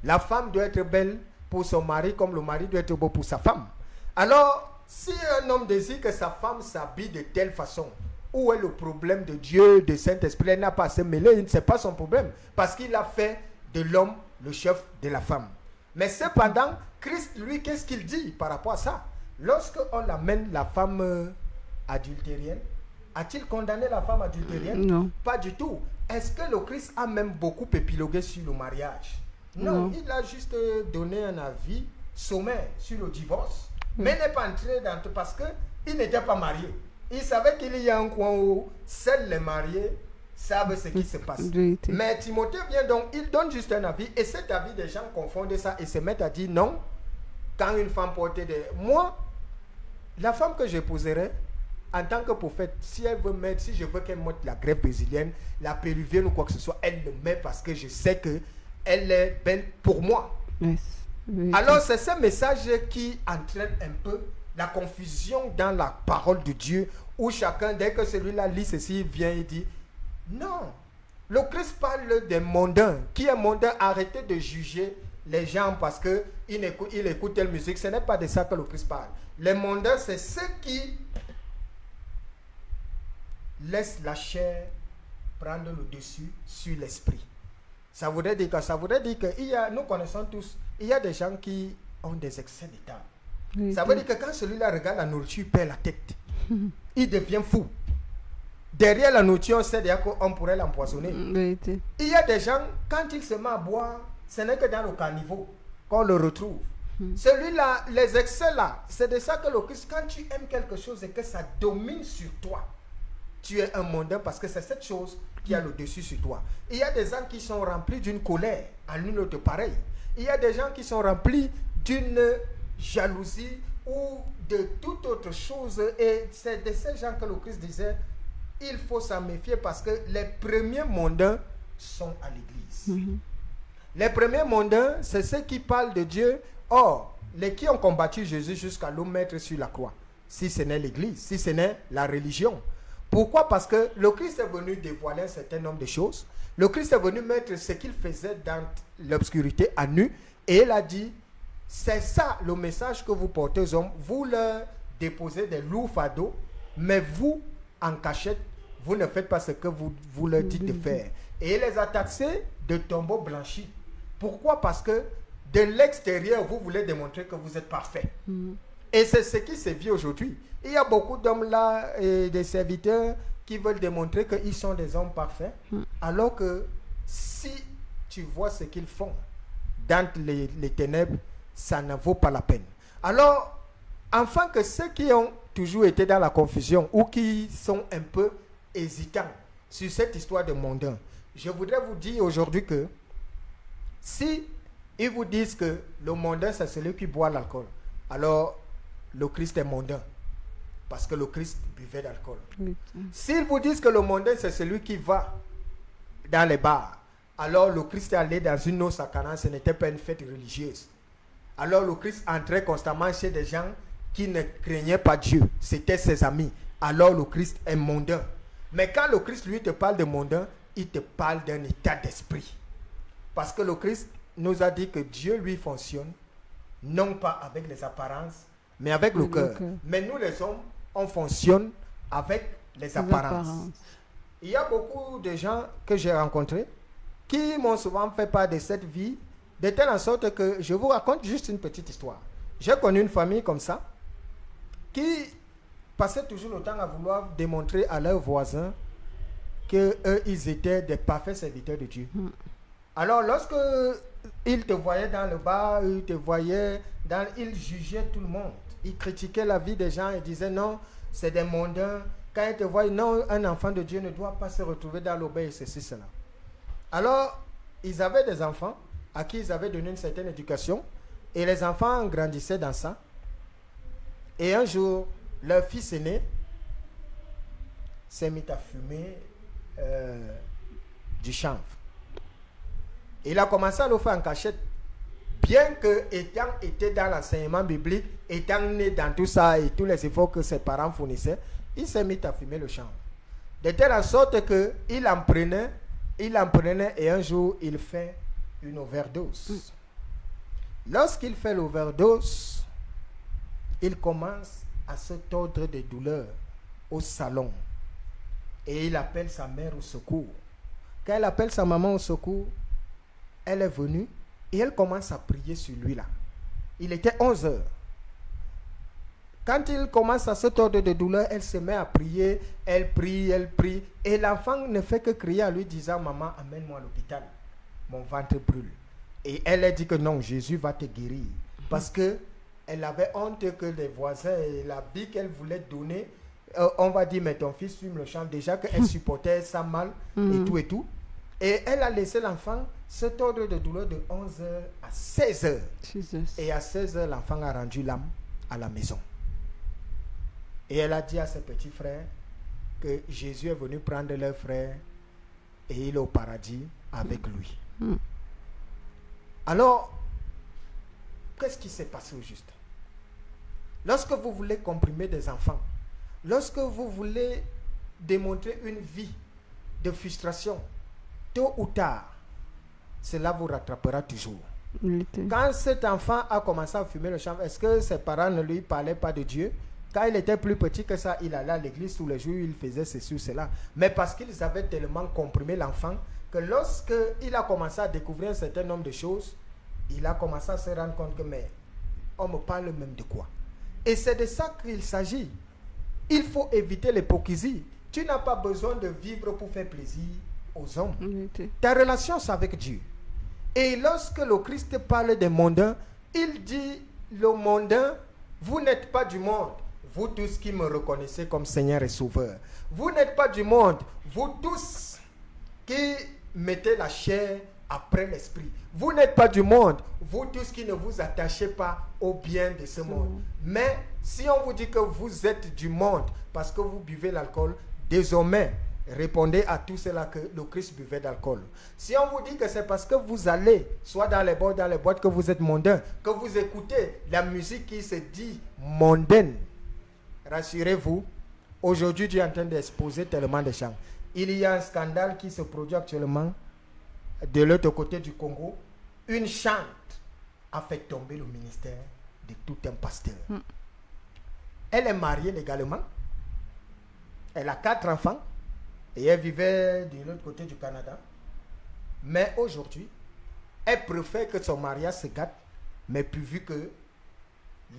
La femme doit être belle pour son mari comme le mari doit être beau pour sa femme. Alors, si un homme désire que sa femme s'habille de telle façon, où est le problème de Dieu, de Saint-Esprit? Elle n'a pas à se mêler, c'est pas son problème. Parce qu'il a fait de l'homme le chef de la femme. Mais cependant, Christ, lui, qu'est-ce qu'il dit par rapport à ça? Lorsqu'on amène la femme adultérienne, a-t-il condamné la femme adultérienne? Non. Pas du tout. Est-ce que le Christ a même beaucoup épilogué sur le mariage? Non, il a juste donné un avis sommaire sur le divorce. Mais il n'est pas entré dans tout parce qu'il n'était pas marié. Il savait qu'il y a un coin où seuls les mariés savent ce qui se passe. Mais Timothée vient donc, il donne juste un avis. Et cet avis, des gens confondent ça et se mettent à dire non. Quand une femme portait des... Moi, la femme que j'épouserai, en tant que prophète, si elle veut mettre, si je veux qu'elle mette la greffe brésilienne, la péruvienne ou quoi que ce soit, elle le met parce que je sais que elle est belle pour moi. Alors c'est ce message qui entraîne un peu la confusion dans la parole de Dieu, où chacun, dès que celui-là lit ceci, vient et dit, non, le Christ parle des mondains. Qui est mondain? Arrêtez de juger les gens parce qu'ils écoutent telle musique. Ce n'est pas de ça que le Christ parle. Les mondains, c'est ceux qui laissent la chair prendre le dessus sur l'esprit. Ça voudrait dire que nous connaissons tous, il y a des gens qui ont des excès d'état. Oui, ça veut dire que quand celui-là regarde la nourriture, il perd la tête. Il devient fou. Derrière la nourriture, on sait déjà qu'on pourrait l'empoisonner. Oui. Il y a des gens, quand il se met à boire, ce n'est que dans le caniveau qu'on le retrouve. Celui-là, les excès là, c'est de ça que le Christ, quand tu aimes quelque chose et que ça domine sur toi, tu es un mondain parce que c'est cette chose qui a le dessus sur toi. Il y a des gens qui sont remplis d'une colère à l'une autre pareille. Il y a des gens qui sont remplis d'une jalousie ou de toute autre chose. Et c'est de ces gens que le Christ disait, il faut s'en méfier parce que les premiers mondains sont à l'église. Les premiers mondains, c'est ceux qui parlent de Dieu. Or, les qui ont combattu Jésus jusqu'à le mettre sur la croix, si ce n'est l'église, si ce n'est la religion. Pourquoi? Parce que le Christ est venu dévoiler un certain nombre de choses. Le Christ est venu mettre ce qu'il faisait dans l'obscurité à nu. Et il a dit, c'est ça le message que vous portez aux hommes. Vous leur déposez des lourds fardeaux, mais vous, en cachette, vous ne faites pas ce que vous leur dites de faire. Et il les a taxés de tombeaux blanchis. Pourquoi? Parce que de l'extérieur, vous voulez démontrer que vous êtes parfait. Et c'est ce qui se vit aujourd'hui. Il y a beaucoup d'hommes là, et des serviteurs, qui veulent démontrer qu'ils sont des hommes parfaits. Alors que si tu vois ce qu'ils font dans les ténèbres, ça ne vaut pas la peine. Alors, enfin que ceux qui ont toujours été dans la confusion ou qui sont un peu hésitants sur cette histoire de mondain, je voudrais vous dire aujourd'hui que si ils vous disent que le mondain c'est celui qui boit l'alcool, alors le Christ est mondain parce que le Christ buvait d'alcool. S'ils vous disent que le mondain c'est celui qui va dans les bars, alors le Christ est allé dans une noce à Cana, ce n'était pas une fête religieuse. Alors le Christ entrait constamment chez des gens qui ne craignaient pas Dieu, c'était ses amis. Alors le Christ est mondain. Mais quand le Christ lui te parle de mondain, il te parle d'un état d'esprit. Parce que le Christ nous a dit que Dieu lui fonctionne non pas avec les apparences, mais avec le cœur. Mais nous les hommes, on fonctionne avec les apparences. Il y a beaucoup de gens que j'ai rencontrés qui m'ont souvent fait part de cette vie, de telle sorte que je vous raconte juste une petite histoire. J'ai connu une famille comme ça qui passaient toujours le temps à vouloir démontrer à leurs voisins qu'ils étaient des parfaits serviteurs de Dieu. Alors, lorsque ils te voyaient dans le bar, ils jugeaient tout le monde. Ils critiquaient la vie des gens et disaient non, c'est des mondains. Quand ils te voient, non, un enfant de Dieu ne doit pas se retrouver dans l'obéissance, ceci, cela. Alors, ils avaient des enfants à qui ils avaient donné une certaine éducation et les enfants grandissaient dans ça. Et un jour, leur fils aîné s'est mis à fumer du chanvre. Il a commencé à le faire en cachette. Bien que, étant été dans l'enseignement biblique, étant né dans tout ça et tous les efforts que ses parents fournissaient, il s'est mis à fumer le chanvre. De telle sorte qu'il en prenait et un jour, il fait une overdose. Lorsqu'il fait l'overdose, il commence à se tordre de douleur au salon. Et il appelle sa mère au secours. Quand il appelle sa maman au secours, elle est venue et elle commence à prier sur lui là. Il était 11 heures. Quand il commence à se tordre de douleur, elle se met à prier, elle prie. Et l'enfant ne fait que crier en lui disant, maman, amène-moi à l'hôpital. Mon ventre brûle. Et elle a dit que non, Jésus va te guérir. Parce que elle avait honte que les voisins et la vie qu'elle voulait donner, on va dire, mais ton fils fume le chanvre. Déjà qu'elle supportait ça mal et tout. Et elle a laissé l'enfant se tordre de douleur de 11 heures à 16 heures. Jesus. Et à 16 heures, l'enfant a rendu l'âme à la maison. Et elle a dit à ses petits frères que Jésus est venu prendre leur frère et il est au paradis avec lui. Alors, qu'est-ce qui s'est passé au juste? lorsque vous voulez comprimer des enfants, lorsque vous voulez démontrer une vie de frustration, tôt ou tard, cela vous rattrapera toujours. Quand cet enfant a commencé à fumer le chanvre, est-ce que ses parents ne lui parlaient pas de Dieu? Quand il était plus petit que ça, il allait à l'église tous les jours, il faisait ceci ou cela. Mais parce qu'ils avaient tellement comprimé l'enfant que lorsqu'il a commencé à découvrir un certain nombre de choses, il a commencé à se rendre compte que mais on me parle même de quoi? Et c'est de ça qu'il s'agit. Il faut éviter l'hypocrisie. Tu n'as pas besoin de vivre pour faire plaisir aux hommes. Ta relation, c'est avec Dieu. Et lorsque le Christ parle des mondains, il dit, le mondain, vous n'êtes pas du monde, vous tous qui me reconnaissez comme Seigneur et Sauveur. Vous n'êtes pas du monde, vous tous qui mettez la chair après l'esprit. Vous n'êtes pas du monde, vous tous qui ne vous attachez pas au bien de ce monde. Mais si on vous dit que vous êtes du monde parce que vous buvez l'alcool, désormais, répondez à tout cela que le Christ buvait d'alcool. Si on vous dit que c'est parce que vous allez, soit dans les bars, dans les boîtes, que vous êtes mondain, que vous écoutez la musique qui se dit mondaine, rassurez-vous, aujourd'hui Dieu est en train d'exposer tellement de chants. Il y a un scandale qui se produit actuellement de l'autre côté du Congo. Une chante a fait tomber le ministère de tout un pasteur. Elle est mariée légalement. Elle a 4 enfants. Et elle vivait de l'autre côté du Canada. Mais aujourd'hui, elle préfère que son mariage se gâte, mais pourvu que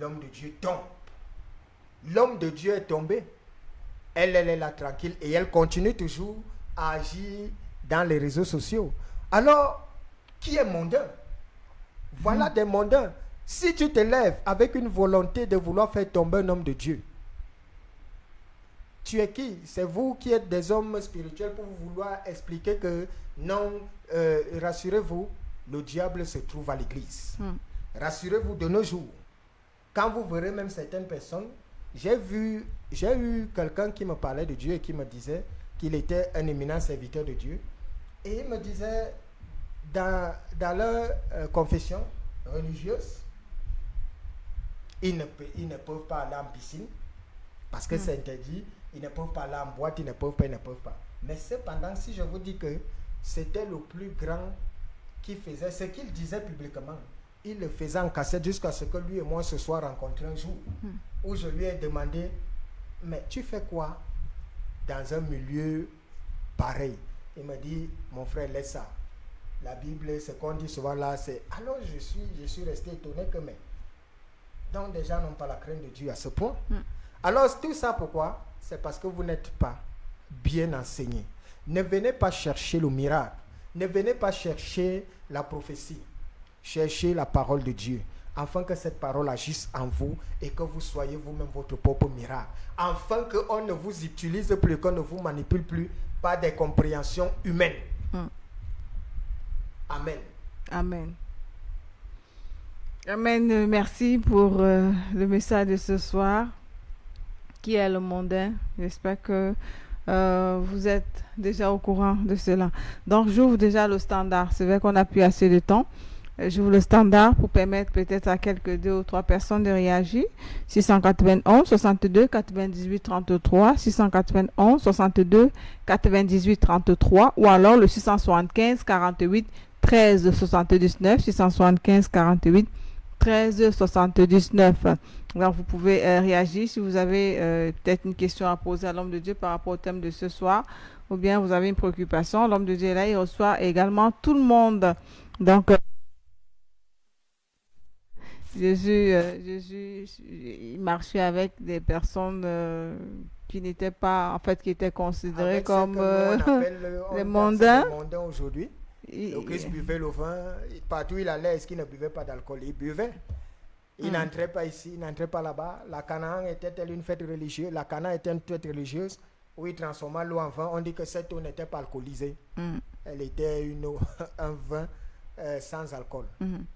l'homme de Dieu tombe. L'homme de Dieu est tombé. Elle est là tranquille et elle continue toujours à agir dans les réseaux sociaux. Alors, qui est mondain? Voilà des mondains. Si tu te lèves avec une volonté de vouloir faire tomber un homme de Dieu, tu es qui? C'est vous qui êtes des hommes spirituels pour vouloir expliquer que non, rassurez-vous, le diable se trouve à l'église. Rassurez-vous, de nos jours, quand vous verrez même certaines personnes, j'ai eu quelqu'un qui me parlait de Dieu et qui me disait qu'il était un éminent serviteur de Dieu. Et il me disait, dans leur confession religieuse, ils ne peuvent pas aller en piscine parce que c'est interdit. Ils ne peuvent pas aller en boîte, ils ne peuvent pas. Mais cependant, si je vous dis que c'était le plus grand qui faisait ce qu'il disait publiquement, il le faisait en cassette jusqu'à ce que lui et moi se soient rencontrés un jour où je lui ai demandé, mais tu fais quoi dans un milieu pareil? Il me dit, mon frère, laisse ça. La Bible, ce qu'on dit souvent là, c'est... Alors je suis resté étonné que, mais... Donc les gens n'ont pas la crainte de Dieu à ce point. Alors tout ça, pourquoi? C'est parce que vous n'êtes pas bien enseigné. Ne venez pas chercher le miracle. Ne venez pas chercher la prophétie. Cherchez la parole de Dieu. Afin que cette parole agisse en vous et que vous soyez vous-même votre propre miracle. Afin qu'on ne vous utilise plus, qu'on ne vous manipule plus par des compréhensions humaines. Amen. Amen. Amen. Merci pour le message de ce soir, qui est le mondain. J'espère que vous êtes déjà au courant de cela. Donc, j'ouvre déjà le standard. C'est vrai qu'on n'a plus assez de temps. J'ouvre le standard pour permettre peut-être à quelques 2 ou 3 personnes de réagir. 691 62 98 33, 691 62 98 33, ou alors le 675 48 13 79, 675 48 13 79. Alors vous pouvez réagir si vous avez peut-être une question à poser à l'homme de Dieu par rapport au thème de ce soir, ou bien vous avez une préoccupation. L'homme de Dieu est là, il reçoit également tout le monde. Donc Jésus il marchait avec des personnes qui n'étaient pas, en fait, qui étaient considérées avec comme les mondains. Aujourd'hui. Le Christ buvait le vin, partout il allait, est-ce qu'il ne buvait pas d'alcool? Il buvait. Il n'entrait pas ici, il n'entrait pas là-bas. La Canaan était-elle une fête religieuse? La Canaan était une fête religieuse où il transformait l'eau en vin. On dit que cette eau n'était pas alcoolisée. Elle était un vin sans alcool.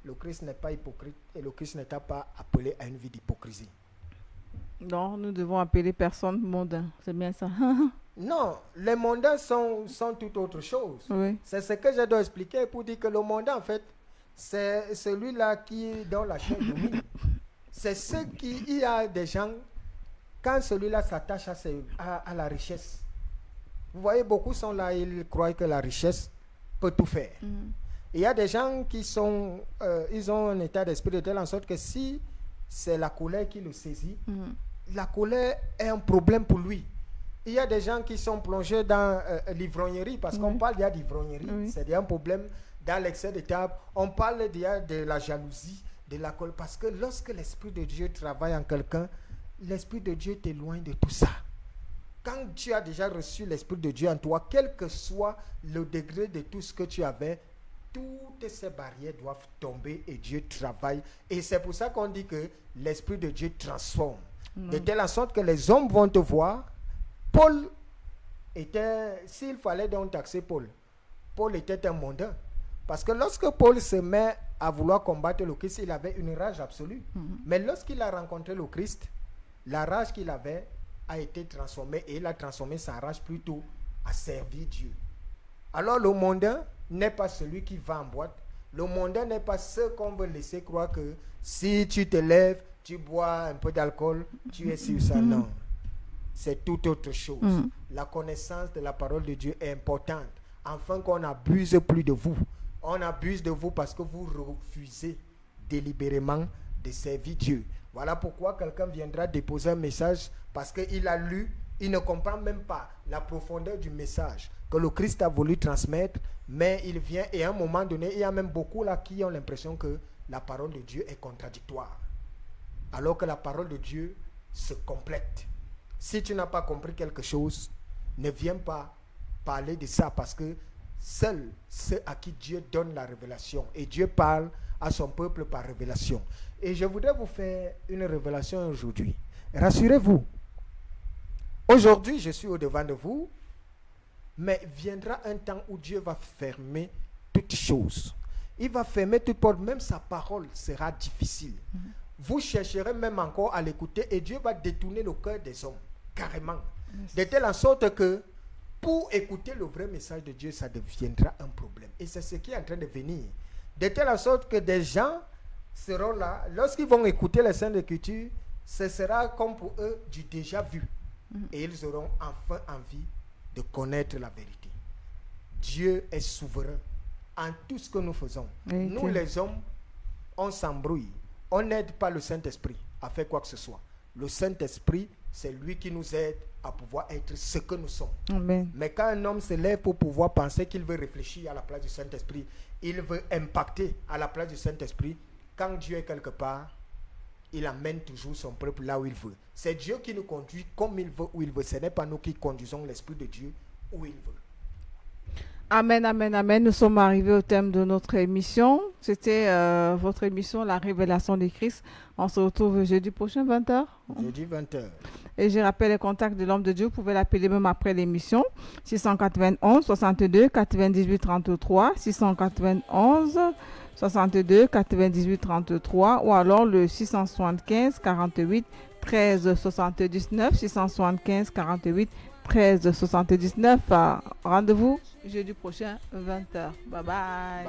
Le Christ n'est pas hypocrite et le Christ n'était pas appelé à une vie d'hypocrisie. Donc nous devons appeler personne mondain, c'est bien ça? Non, les mondains sont tout autre chose. Oui. C'est ce que je dois expliquer pour dire que le mondain, en fait, c'est celui-là dont la chair domine. C'est ce qui... Il y a des gens, quand celui-là s'attache à la richesse, vous voyez, beaucoup sont là, ils croient que la richesse peut tout faire. Il y a des gens qui sont... ils ont un état d'esprit de telle en sorte que si c'est la colère qui le saisit, la colère est un problème pour lui. Il y a des gens qui sont plongés dans l'ivrognerie, parce qu'on parle déjà d'ivrognerie, c'est un problème dans l'excès de table. On parle déjà de la jalousie, de la colère, parce que lorsque l'Esprit de Dieu travaille en quelqu'un, l'Esprit de Dieu t'éloigne de tout ça. Quand tu as déjà reçu l'Esprit de Dieu en toi, quel que soit le degré de tout ce que tu avais, toutes ces barrières doivent tomber et Dieu travaille. Et c'est pour ça qu'on dit que l'Esprit de Dieu transforme. De telle sorte que les hommes vont te voir. Paul était, s'il fallait donc taxer Paul, Paul était un mondain. Parce que lorsque Paul se met à vouloir combattre le Christ, il avait une rage absolue. Mais lorsqu'il a rencontré le Christ, la rage qu'il avait a été transformée et il a transformé sa rage plutôt à servir Dieu. Alors le mondain n'est pas celui qui va en boîte. Le mondain n'est pas ce qu'on veut laisser croire que si tu te lèves, tu bois un peu d'alcool, tu es sur ça. Non. C'est tout autre chose. La connaissance de la parole de Dieu est importante. Afin qu'on n'abuse plus de vous. On abuse de vous parce que vous refusez délibérément de servir Dieu. Voilà pourquoi quelqu'un viendra déposer un message parce qu'il a lu, il ne comprend même pas la profondeur du message que le Christ a voulu transmettre, mais il vient et à un moment donné, il y a même beaucoup là qui ont l'impression que la parole de Dieu est contradictoire. Alors que la parole de Dieu se complète. Si tu n'as pas compris quelque chose, ne viens pas parler de ça parce que seuls ceux à qui Dieu donne la révélation, et Dieu parle à son peuple par révélation. Et je voudrais vous faire une révélation aujourd'hui. Rassurez-vous, aujourd'hui je suis au-devant de vous, mais viendra un temps où Dieu va fermer toutes choses. Il va fermer toutes portes, même sa parole sera difficile. Vous chercherez même encore à l'écouter et Dieu va détourner le cœur des hommes, carrément. De telle sorte que pour écouter le vrai message de Dieu, ça deviendra un problème. Et c'est ce qui est en train de venir. De telle sorte que des gens seront là, lorsqu'ils vont écouter les Saintes Écritures, ce sera comme pour eux du déjà vu. Et ils auront enfin envie de connaître la vérité. Dieu est souverain en tout ce que nous faisons. Nous les hommes, on s'embrouille. On n'aide pas le Saint-Esprit à faire quoi que ce soit. Le Saint-Esprit, c'est lui qui nous aide à pouvoir être ce que nous sommes. Amen. Mais quand un homme se lève pour pouvoir penser qu'il veut réfléchir à la place du Saint-Esprit, il veut impacter à la place du Saint-Esprit, quand Dieu est quelque part, il amène toujours son peuple là où il veut. C'est Dieu qui nous conduit comme il veut, où il veut. Ce n'est pas nous qui conduisons l'Esprit de Dieu où il veut. Amen, amen, amen. Nous sommes arrivés au thème de notre émission. C'était votre émission, La Révélation de Christ. On se retrouve jeudi prochain, 20h. Jeudi 20h. Et je rappelle les contacts de l'homme de Dieu. Vous pouvez l'appeler même après l'émission. 691 62 98 33. 691 62 98 33. Ou alors le 675 48 13 79. 675 48 13 79. Rendez-vous jeudi prochain, 20h. Bye bye.